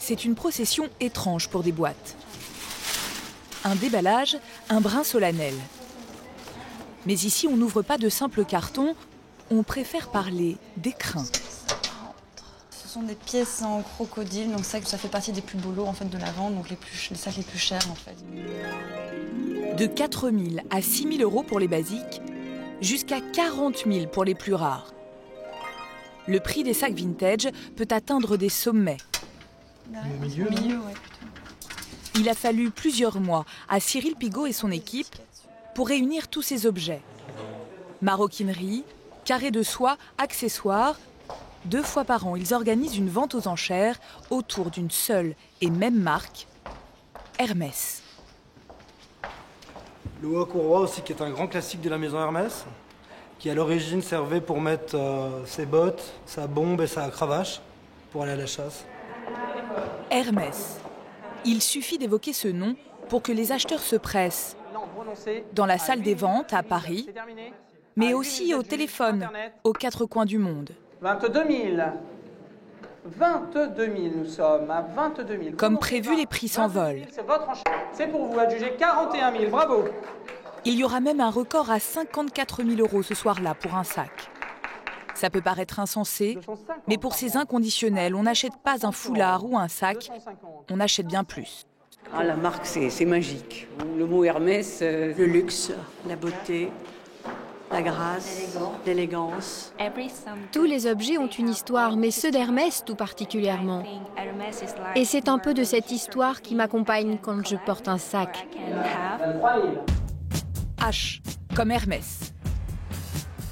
c'est une procession étrange pour des boîtes. Un déballage, un brin solennel. Mais ici, on n'ouvre pas de simples cartons, on préfère parler d'écrins. Ce sont des pièces en crocodile, donc ça fait partie des plus beaux lots en fait, de la vente, donc les sacs les plus chers en fait. De 4 000 à 6 000 euros pour les basiques, jusqu'à 40 000 pour les plus rares. Le prix des sacs vintage peut atteindre des sommets. Au milieu, ouais, plutôt. Il a fallu plusieurs mois à Cyril Pigot et son équipe pour réunir tous ces objets. Maroquinerie, carrés de soie, accessoires. 2 fois par an, ils organisent une vente aux enchères autour d'une seule et même marque, Hermès. Le haut à courroie aussi, qui est un grand classique de la maison Hermès, qui à l'origine servait pour mettre ses bottes, sa bombe et sa cravache pour aller à la chasse. Hermès. Il suffit d'évoquer ce nom pour que les acheteurs se pressent. Dans la salle des ventes à Paris, mais aussi au téléphone, aux 4 coins du monde. 22 000. 22 000, nous sommes à 22 000. Comme prévu, les prix s'envolent. C'est votre enchère. C'est pour vous, adjugé 41 000, bravo. Il y aura même un record à 54 000 euros ce soir-là pour un sac. Ça peut paraître insensé, mais pour ces inconditionnels, on n'achète pas un foulard ou un sac, on achète bien plus. Ah, la marque, c'est magique. Le mot Hermès, le luxe, la beauté, la grâce, l'élégance. Tous les objets ont une histoire, mais ceux d'Hermès tout particulièrement. Et c'est un peu de cette histoire qui m'accompagne quand je porte un sac. H, comme Hermès.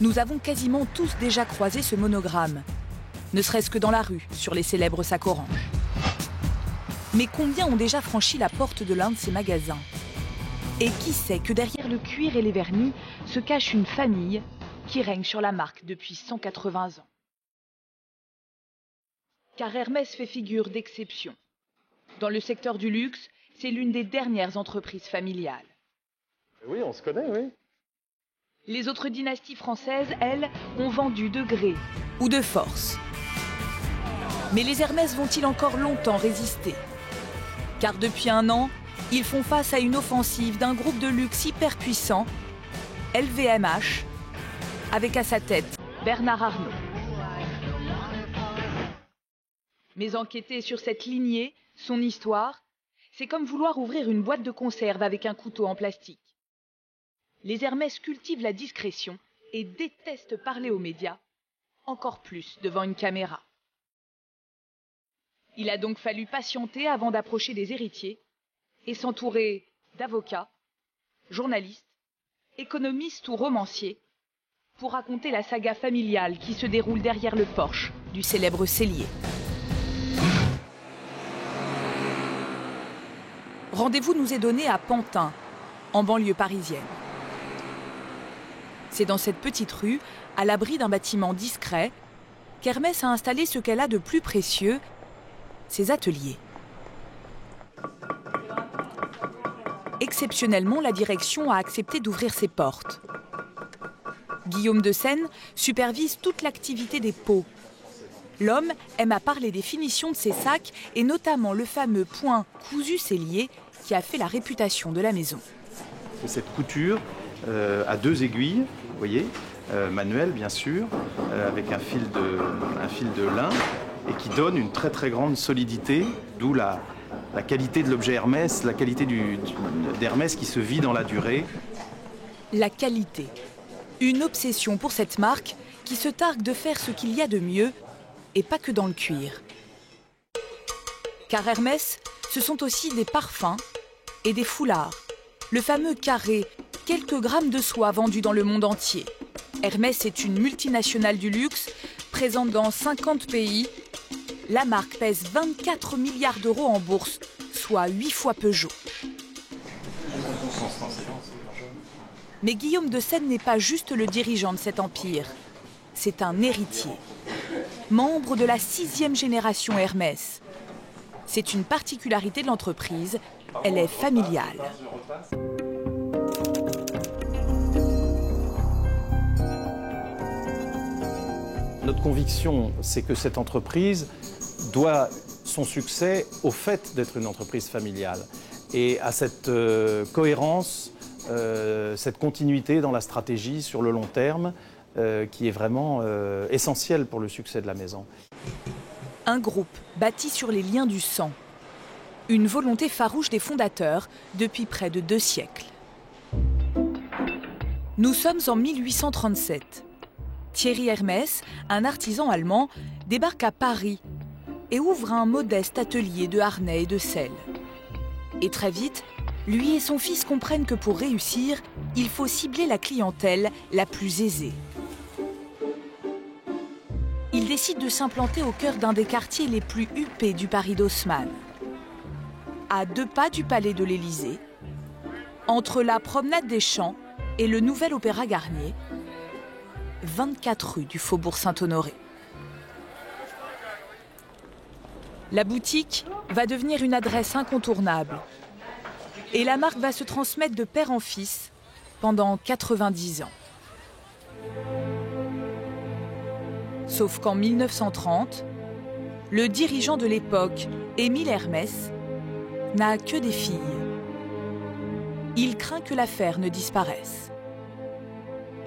Nous avons quasiment tous déjà croisé ce monogramme, ne serait-ce que dans la rue, sur les célèbres sacs orange. Mais combien ont déjà franchi la porte de l'un de ces magasins? Et qui sait que derrière le cuir et les vernis se cache une famille qui règne sur la marque depuis 180 ans. Car Hermès fait figure d'exception. Dans le secteur du luxe, c'est l'une des dernières entreprises familiales. Oui, on se connaît, oui. Les autres dynasties françaises, elles, ont vendu de gré ou de force. Mais les Hermès vont-ils encore longtemps résister? Car depuis un an, ils font face à une offensive d'un groupe de luxe hyper puissant, LVMH, avec à sa tête Bernard Arnault. Mais enquêter sur cette lignée, son histoire, c'est comme vouloir ouvrir une boîte de conserve avec un couteau en plastique. Les Hermès cultivent la discrétion et détestent parler aux médias, encore plus devant une caméra. Il a donc fallu patienter avant d'approcher des héritiers et s'entourer d'avocats, journalistes, économistes ou romanciers pour raconter la saga familiale qui se déroule derrière le porche du célèbre cellier. Rendez-vous nous est donné à Pantin, en banlieue parisienne. C'est dans cette petite rue, à l'abri d'un bâtiment discret, qu'Hermès a installé ce qu'elle a de plus précieux, ses ateliers. Exceptionnellement, la direction a accepté d'ouvrir ses portes. Guillaume de Seine supervise toute l'activité des pots. L'homme aime à parler des finitions de ses sacs et notamment le fameux point cousu cellier qui a fait la réputation de la maison. Cette couture à 2 aiguilles, vous voyez, manuelle bien sûr, avec un fil de lin et qui donne une très très grande solidité, d'où la qualité de l'objet Hermès, la qualité d'Hermès qui se vit dans la durée. La qualité. Une obsession pour cette marque qui se targue de faire ce qu'il y a de mieux et pas que dans le cuir. Car Hermès, ce sont aussi des parfums et des foulards. Le fameux carré, quelques grammes de soie vendus dans le monde entier. Hermès est une multinationale du luxe, présente dans 50 pays. La marque pèse 24 milliards d'euros en bourse, soit 8 fois Peugeot. Mais Guillaume de Seine n'est pas juste le dirigeant de cet empire. C'est un héritier. Membre de la 6e génération Hermès. C'est une particularité de l'entreprise, elle est familiale. Notre conviction, c'est que cette entreprise doit son succès au fait d'être une entreprise familiale et à cette cohérence, cette continuité dans la stratégie sur le long terme qui est vraiment essentielle pour le succès de la maison. Un groupe bâti sur les liens du sang. Une volonté farouche des fondateurs depuis près de 2 siècles. Nous sommes en 1837. Thierry Hermès, un artisan allemand, débarque à Paris et ouvre un modeste atelier de harnais et de selle. Et très vite, lui et son fils comprennent que pour réussir, il faut cibler la clientèle la plus aisée. Ils décident de s'implanter au cœur d'un des quartiers les plus huppés du Paris d'Haussmann. À 2 pas du palais de l'Élysée, entre la promenade des Champs et le nouvel Opéra Garnier, 24 rue du Faubourg Saint-Honoré. La boutique va devenir une adresse incontournable. Et la marque va se transmettre de père en fils pendant 90 ans. Sauf qu'en 1930, le dirigeant de l'époque, Émile Hermès, n'a que des filles. Il craint que l'affaire ne disparaisse.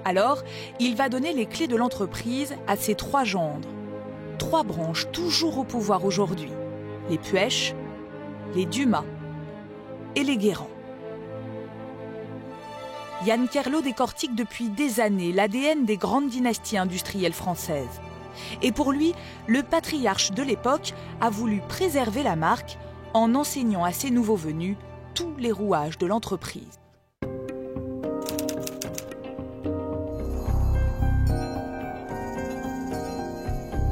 Alors, il va donner les clés de l'entreprise à ses 3 gendres. 3 branches toujours au pouvoir aujourd'hui. Les Puech, les Dumas et les Guérand. Yann Kerlot décortique depuis des années l'ADN des grandes dynasties industrielles françaises. Et pour lui, le patriarche de l'époque a voulu préserver la marque en enseignant à ses nouveaux venus tous les rouages de l'entreprise.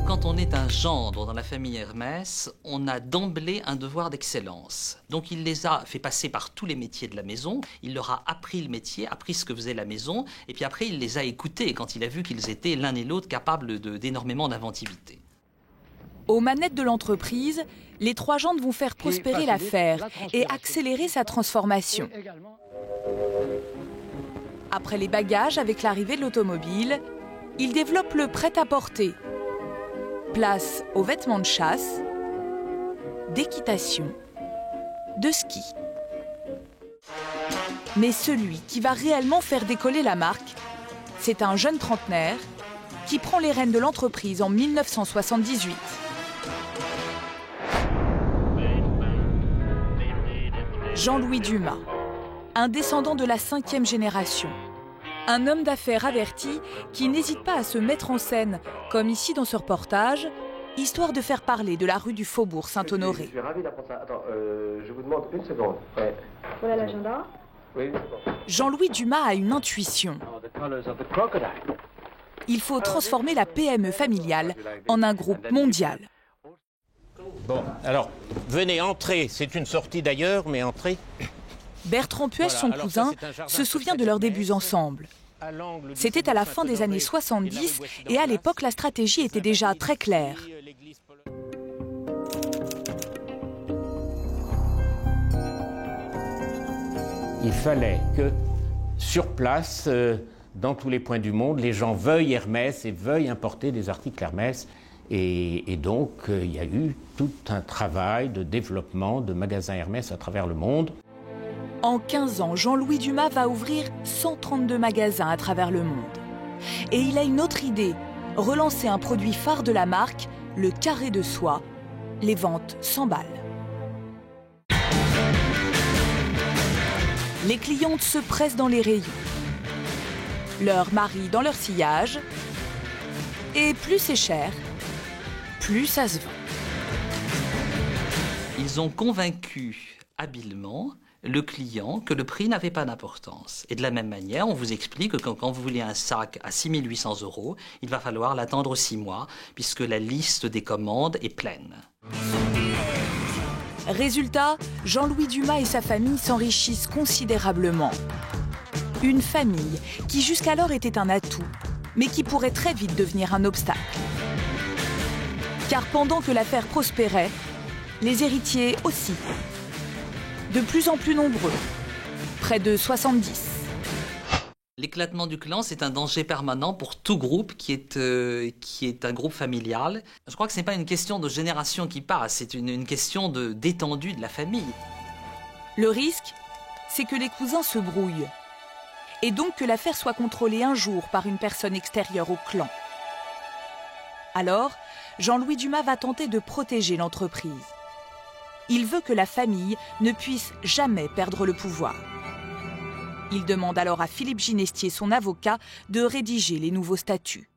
Quand on est un gendre dans la famille Hermès, on a d'emblée un devoir d'excellence. Donc il les a fait passer par tous les métiers de la maison, il leur a appris le métier, appris ce que faisait la maison, et puis après il les a écoutés quand il a vu qu'ils étaient l'un et l'autre capables d'énormément d'inventivité. Aux manettes de l'entreprise, les 3 gendres vont faire prospérer l'affaire et accélérer sa transformation. Après les bagages, avec l'arrivée de l'automobile, ils développent le prêt-à-porter. Place aux vêtements de chasse, d'équitation, de ski. Mais celui qui va réellement faire décoller la marque, c'est un jeune trentenaire qui prend les rênes de l'entreprise en 1978. Jean-Louis Dumas, un descendant de la 5e génération. Un homme d'affaires averti qui n'hésite pas à se mettre en scène, comme ici dans ce reportage, histoire de faire parler de la rue du Faubourg Saint-Honoré. Je suis ravi d'apprendre ça. Attends, je vous demande une seconde. Ouais. Voilà l'agenda. Oui. Jean-Louis Dumas a une intuition. Il faut transformer la PME familiale en un groupe mondial. Bon, alors, venez, entrez. C'est une sortie d'ailleurs, mais entrez. Bertrand Puech, son cousin, se souvient de leurs débuts ensemble. C'était à la fin des années 70 et à l'époque, la stratégie était déjà très claire. Il fallait que, sur place, dans tous les points du monde, les gens veuillent Hermès et veuillent importer des articles Hermès. Et donc, il y a eu tout un travail de développement de magasins Hermès à travers le monde. En 15 ans, Jean-Louis Dumas va ouvrir 132 magasins à travers le monde. Et il a une autre idée, relancer un produit phare de la marque, le carré de soie. Les ventes s'emballent. Les clientes se pressent dans les rayons. Leurs maris dans leur sillage. Et plus c'est cher, plus ça se vend. Ils ont convaincu habilement le client que le prix n'avait pas d'importance. Et de la même manière, on vous explique que quand vous voulez un sac à 6 800 €, il va falloir l'attendre 6 mois, puisque la liste des commandes est pleine. Résultat, Jean-Louis Dumas et sa famille s'enrichissent considérablement. Une famille qui jusqu'alors était un atout, mais qui pourrait très vite devenir un obstacle. Car pendant que l'affaire prospérait, les héritiers aussi. De plus en plus nombreux, près de 70. L'éclatement du clan, c'est un danger permanent pour tout groupe qui est un groupe familial. Je crois que ce n'est pas une question de génération qui passe, c'est une question d'étendue de la famille. Le risque, c'est que les cousins se brouillent. Et donc que l'affaire soit contrôlée un jour par une personne extérieure au clan. Alors, Jean-Louis Dumas va tenter de protéger l'entreprise. Il veut que la famille ne puisse jamais perdre le pouvoir. Il demande alors à Philippe Ginestier, son avocat, de rédiger les nouveaux statuts.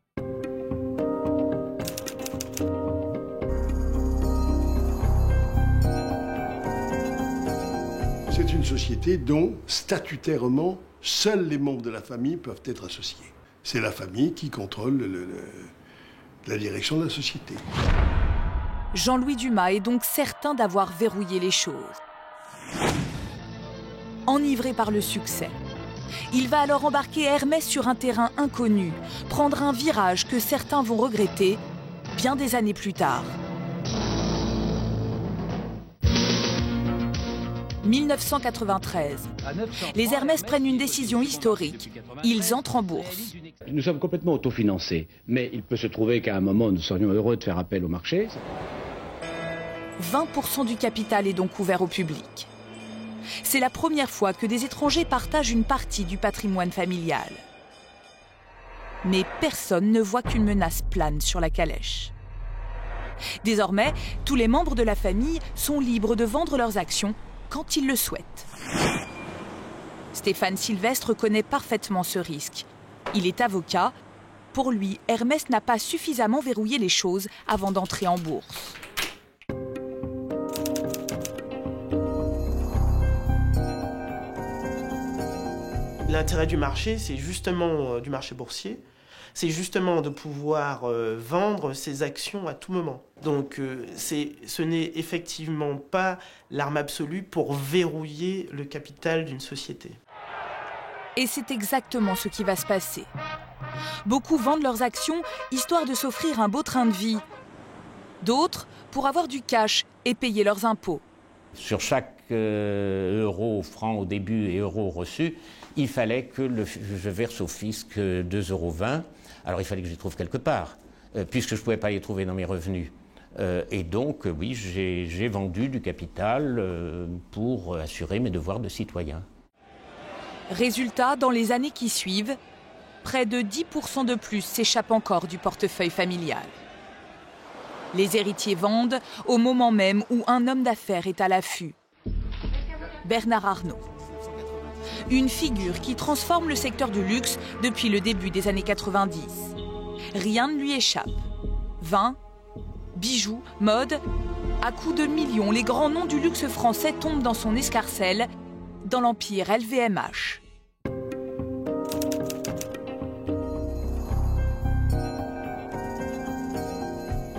C'est une société dont, statutairement, seuls les membres de la famille peuvent être associés. C'est la famille qui contrôle la direction de la société. Jean-Louis Dumas est donc certain d'avoir verrouillé les choses. Enivré par le succès, il va alors embarquer Hermès sur un terrain inconnu, prendre un virage que certains vont regretter bien des années plus tard. 1993. Les Hermès prennent une décision historique. Ils entrent en bourse. Nous sommes complètement autofinancés, mais il peut se trouver qu'à un moment, nous serions heureux de faire appel au marché. 20% du capital est donc ouvert au public. C'est la première fois que des étrangers partagent une partie du patrimoine familial. Mais personne ne voit qu'une menace plane sur la calèche. Désormais, tous les membres de la famille sont libres de vendre leurs actions quand ils le souhaitent. Stéphane Sylvestre connaît parfaitement ce risque. Il est avocat. Pour lui, Hermès n'a pas suffisamment verrouillé les choses avant d'entrer en bourse. L'intérêt du marché, c'est justement du marché boursier, c'est justement de pouvoir vendre ses actions à tout moment. Donc ce n'est effectivement pas l'arme absolue pour verrouiller le capital d'une société. Et c'est exactement ce qui va se passer. Beaucoup vendent leurs actions histoire de s'offrir un beau train de vie. D'autres pour avoir du cash et payer leurs impôts. Sur chaque euro, franc au début et euro reçu, il fallait que je verse au fisc 2,20 €. Alors il fallait que je les trouve quelque part, puisque je ne pouvais pas les trouver dans mes revenus. Et donc, oui, j'ai vendu du capital pour assurer mes devoirs de citoyen. Résultat, dans les années qui suivent, près de 10% de plus s'échappent encore du portefeuille familial. Les héritiers vendent au moment même où un homme d'affaires est à l'affût. Bernard Arnault. Une figure qui transforme le secteur du luxe depuis le début des années 90. Rien ne lui échappe. Vin, bijoux, mode, à coups de millions, les grands noms du luxe français tombent dans son escarcelle, dans l'empire LVMH.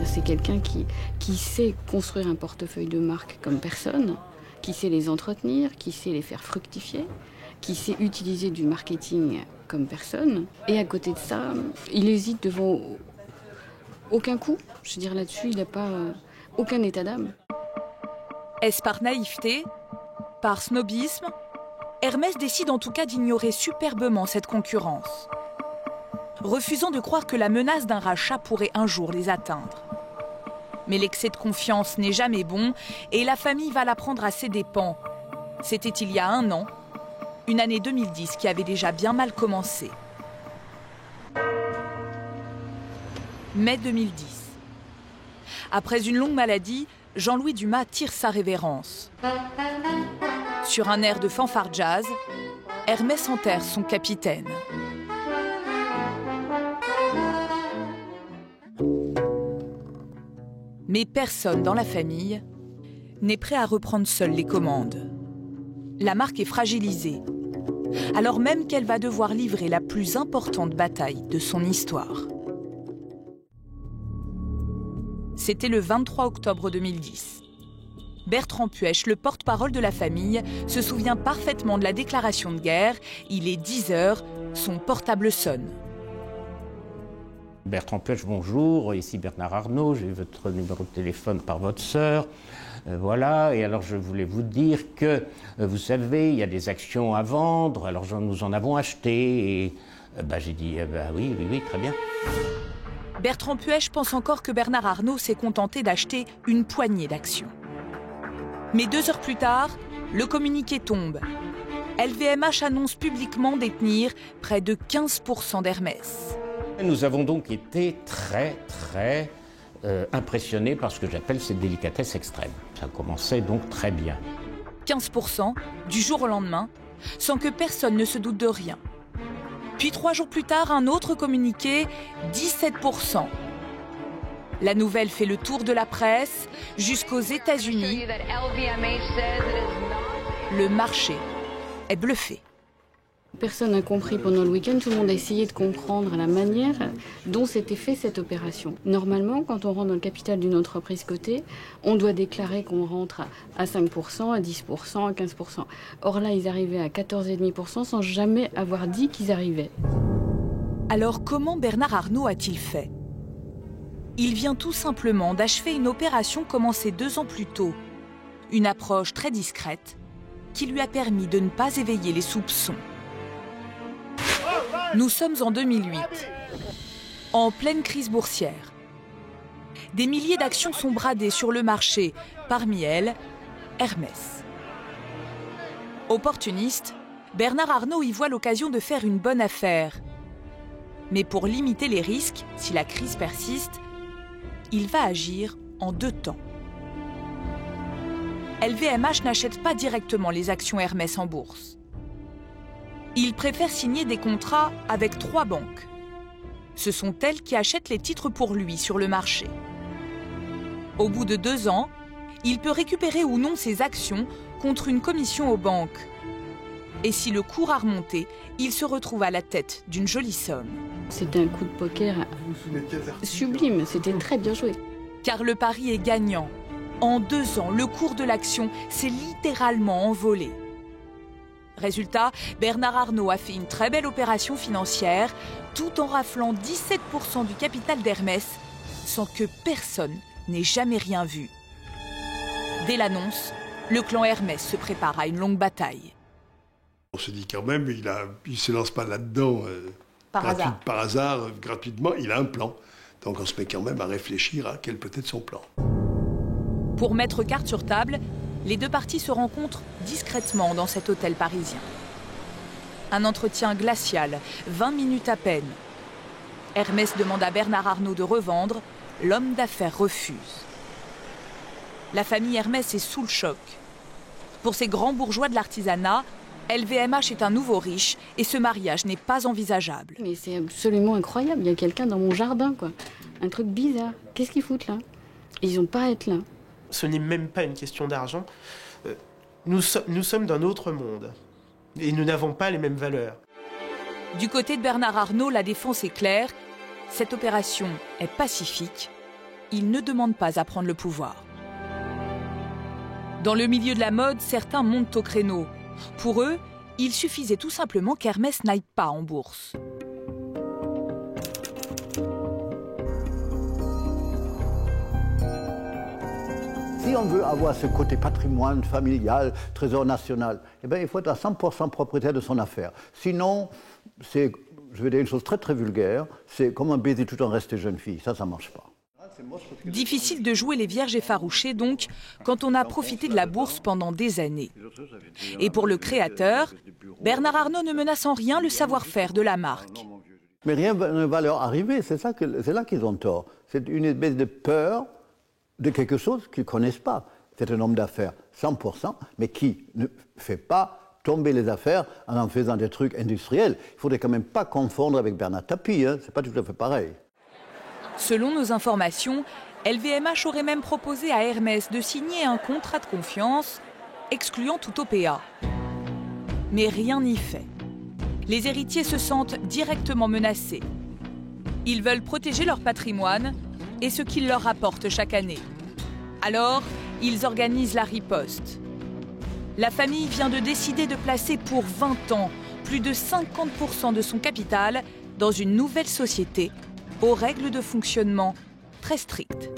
C'est quelqu'un qui sait construire un portefeuille de marque comme personne, qui sait les entretenir, qui sait les faire fructifier, qui sait utiliser du marketing comme personne. Et à côté de ça, il hésite devant aucun coup. Je veux dire, là-dessus, il n'a pas aucun état d'âme. Est-ce par naïveté? Par snobisme? Hermès décide en tout cas d'ignorer superbement cette concurrence, refusant de croire que la menace d'un rachat pourrait un jour les atteindre. Mais l'excès de confiance n'est jamais bon et la famille va la prendre à ses dépens. C'était il y a 1 an, une année 2010 qui avait déjà bien mal commencé. Mai 2010. Après une longue maladie, Jean-Louis Dumas tire sa révérence. Sur un air de fanfare jazz, Hermès enterre son capitaine. Mais personne dans la famille n'est prêt à reprendre seul les commandes. La marque est fragilisée, alors même qu'elle va devoir livrer la plus importante bataille de son histoire. C'était le 23 octobre 2010. Bertrand Puech, le porte-parole de la famille, se souvient parfaitement de la déclaration de guerre. Il est 10 h, son portable sonne. Bertrand Puech, bonjour, ici Bernard Arnault, j'ai eu votre numéro de téléphone par votre sœur. Voilà, et alors je voulais vous dire que, vous savez, il y a des actions à vendre, alors nous en avons acheté, et j'ai dit, oui, très bien. Bertrand Puech pense encore que Bernard Arnault s'est contenté d'acheter une poignée d'actions. Mais 2 heures plus tard, le communiqué tombe. LVMH annonce publiquement détenir près de 15% d'Hermès. Nous avons donc été très impressionnés par ce que j'appelle cette délicatesse extrême. Ça commençait donc très bien. 15% du jour au lendemain, sans que personne ne se doute de rien. Puis 3 jours plus tard, un autre communiqué, 17%. La nouvelle fait le tour de la presse jusqu'aux États-Unis. Le marché est bluffé. Personne n'a compris pendant le week-end, tout le monde a essayé de comprendre la manière dont s'était fait cette opération. Normalement, quand on rentre dans le capital d'une entreprise cotée, on doit déclarer qu'on rentre à 5%, à 10%, à 15%. Or là, ils arrivaient à 14,5% sans jamais avoir dit qu'ils arrivaient. Alors comment Bernard Arnault a-t-il fait? Il vient tout simplement d'achever une opération commencée 2 ans plus tôt. Une approche très discrète qui lui a permis de ne pas éveiller les soupçons. Nous sommes en 2008, en pleine crise boursière. Des milliers d'actions sont bradées sur le marché, parmi elles, Hermès. Opportuniste, Bernard Arnault y voit l'occasion de faire une bonne affaire. Mais pour limiter les risques, si la crise persiste, il va agir en 2 temps. LVMH n'achète pas directement les actions Hermès en bourse. Il préfère signer des contrats avec 3 banques. Ce sont elles qui achètent les titres pour lui sur le marché. Au bout de 2 ans, il peut récupérer ou non ses actions contre une commission aux banques. Et si le cours a remonté, il se retrouve à la tête d'une jolie somme. C'était un coup de poker sublime, c'était très bien joué. Car le pari est gagnant. En 2 ans, le cours de l'action s'est littéralement envolé. Résultat, Bernard Arnault a fait une très belle opération financière tout en raflant 17% du capital d'Hermès sans que personne n'ait jamais rien vu. Dès l'annonce, le clan Hermès se prépare à une longue bataille. On se dit quand même, il ne se lance pas là-dedans par hasard, gratuitement, il a un plan. Donc on se met quand même à réfléchir à quel peut être son plan. Pour mettre carte sur table, les 2 parties se rencontrent discrètement dans cet hôtel parisien. Un entretien glacial, 20 minutes à peine. Hermès demande à Bernard Arnault de revendre, l'homme d'affaires refuse. La famille Hermès est sous le choc. Pour ces grands bourgeois de l'artisanat, LVMH est un nouveau riche et ce mariage n'est pas envisageable. Mais c'est absolument incroyable, il y a quelqu'un dans mon jardin, quoi. Un truc bizarre. Qu'est-ce qu'ils foutent là? Ils n'ont pas à être là. Ce n'est même pas une question d'argent. Nous sommes d'un autre monde. Et nous n'avons pas les mêmes valeurs. Du côté de Bernard Arnault, la défense est claire. Cette opération est pacifique. Il ne demande pas à prendre le pouvoir. Dans le milieu de la mode, certains montent au créneau. Pour eux, il suffisait tout simplement qu'Hermès n'aille pas en bourse. Si on veut avoir ce côté patrimoine familial, trésor national, eh bien, il faut être à 100% propriétaire de son affaire. Sinon, c'est, je vais dire une chose très très vulgaire, c'est comme un baiser tout en restant jeune fille. Ça ne marche pas. Difficile de jouer les vierges effarouchées, donc, quand on a profité de la bourse pendant des années. Et pour le créateur, Bernard Arnault ne menace en rien le savoir-faire de la marque. Mais rien ne va leur arriver, c'est là qu'ils ont tort. C'est une espèce de peur de quelque chose qu'ils ne connaissent pas. C'est un homme d'affaires 100%, mais qui ne fait pas tomber les affaires en faisant des trucs industriels. Il ne faudrait quand même pas confondre avec Bernard Tapie, hein. C'est pas tout à fait pareil. Selon nos informations, LVMH aurait même proposé à Hermès de signer un contrat de confiance excluant toute OPA. Mais rien n'y fait. Les héritiers se sentent directement menacés. Ils veulent protéger leur patrimoine et ce qu'ils leur rapportent chaque année. Alors, ils organisent la riposte. La famille vient de décider de placer pour 20 ans plus de 50% de son capital dans une nouvelle société aux règles de fonctionnement très strictes.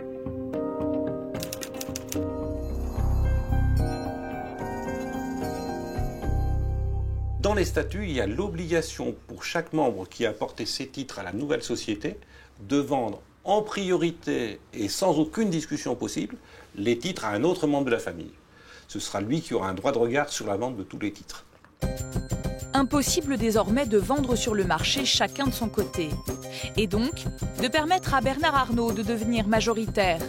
Dans les statuts, il y a l'obligation pour chaque membre qui a apporté ses titres à la nouvelle société de vendre en priorité et sans aucune discussion possible les titres à un autre membre de la famille. Ce sera lui qui aura un droit de regard sur la vente de tous les titres. Impossible désormais de vendre sur le marché chacun de son côté. Et donc, de permettre à Bernard Arnault de devenir majoritaire.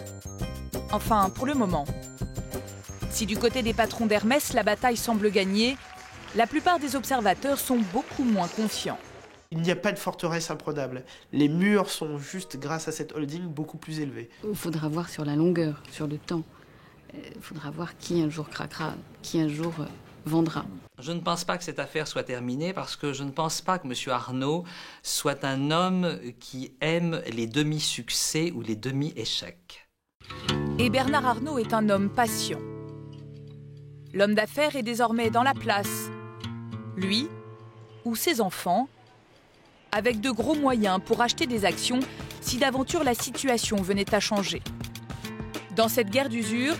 Enfin, pour le moment. Si du côté des patrons d'Hermès, la bataille semble gagnée, la plupart des observateurs sont beaucoup moins confiants. Il n'y a pas de forteresse imprenable. Les murs sont juste, grâce à cette holding, beaucoup plus élevés. Il faudra voir sur la longueur, sur le temps. Il faudra voir qui un jour craquera, qui un jour vendra. Je ne pense pas que cette affaire soit terminée parce que je ne pense pas que M. Arnault soit un homme qui aime les demi-succès ou les demi-échecs. Et Bernard Arnault est un homme patient. L'homme d'affaires est désormais dans la place. Lui ou ses enfants, avec de gros moyens pour acheter des actions si d'aventure la situation venait à changer. Dans cette guerre d'usure,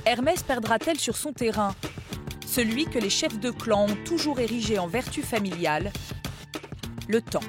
Hermès perdra-t-elle sur son terrain, celui que les chefs de clan ont toujours érigé en vertu familiale, le temps.